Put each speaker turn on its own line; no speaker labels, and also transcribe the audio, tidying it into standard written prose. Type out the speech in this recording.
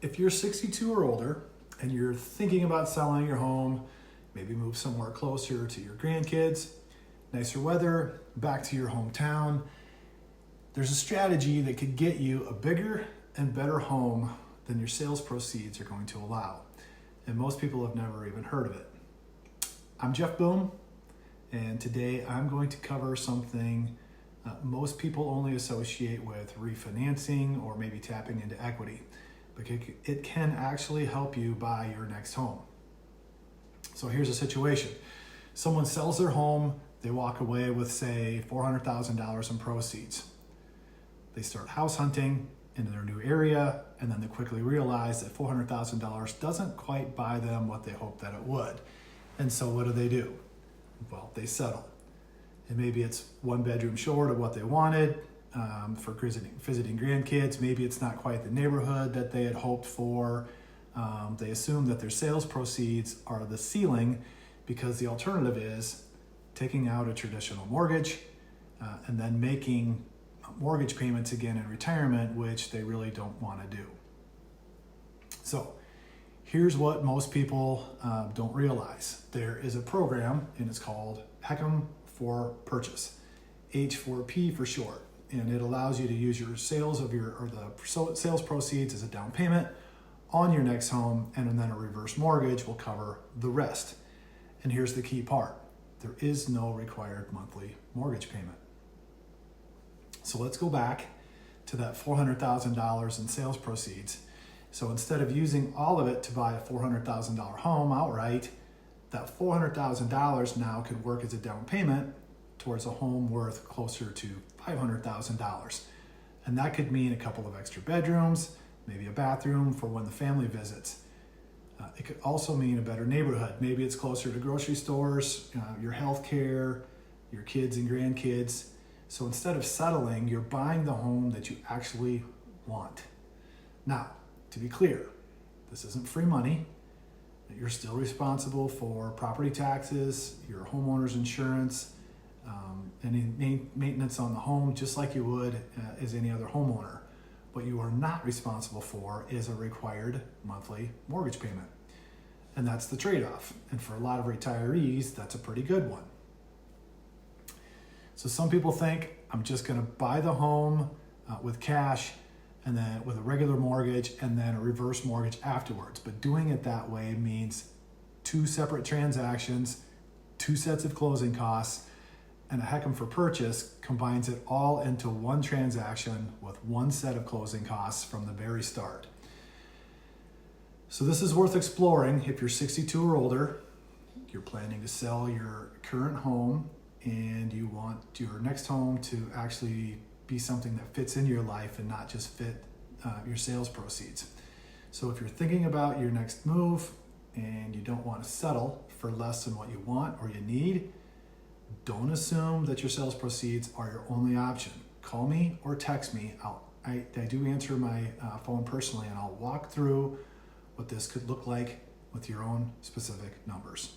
If you're 62 or older and you're thinking about selling your home, maybe move somewhere closer to your grandkids, nicer weather, back to your hometown, there's a strategy that could get you a bigger and better home than your sales proceeds are going to allow. And most people have never even heard of it. I'm Jeff Buum, and today I'm going to cover something most people only associate with refinancing or maybe tapping into equity. But it can actually help you buy your next home. So here's a situation. Someone sells their home, they walk away with, say, $400,000 in proceeds. They start house hunting in their new area, and then they quickly realize that $400,000 doesn't quite buy them what they hoped that it would. And so what do? Well, they settle. And maybe it's one bedroom short of what they wanted for visiting grandkids. Maybe it's not quite the neighborhood that they had hoped for. They assume that their sales proceeds are the ceiling because the alternative is taking out a traditional mortgage and then making mortgage payments again in retirement, which they really don't want to do. So here's what most people don't realize. There is a program, and it's called HECM for purchase, H for P for short, and it allows you to use your sales proceeds as a down payment on your next home, and then a reverse mortgage will cover the rest. And here's the key part. There is no required monthly mortgage payment. So let's go back to that $400,000 in sales proceeds. So instead of using all of it to buy a $400,000 home outright, that $400,000 now could work as a down payment towards a home worth closer to $500,000. And that could mean a couple of extra bedrooms, maybe a bathroom for when the family visits. It could also mean a better neighborhood. Maybe it's closer to grocery stores, your health care, your kids and grandkids. So instead of settling, you're buying the home that you actually want. Now, to be clear, this isn't free money. You're still responsible for property taxes, your homeowner's insurance, any maintenance on the home, just like you would as any other homeowner. What you are not responsible for is a required monthly mortgage payment. And that's the trade-off. And for a lot of retirees, that's a pretty good one. So some people think, I'm just going to buy the home with cash and then with a regular mortgage and then a reverse mortgage afterwards. But doing it that way means two separate transactions, two sets of closing costs, and a HECM for purchase combines it all into one transaction with one set of closing costs from the very start. So this is worth exploring if you're 62 or older, you're planning to sell your current home, and you want your next home to actually be something that fits in your life and not just fit your sales proceeds. So if you're thinking about your next move and you don't want to settle for less than what you want or you need, don't assume that your sales proceeds are your only option. Call me or text me. I do answer my phone personally, and I'll walk through what this could look like with your own specific numbers.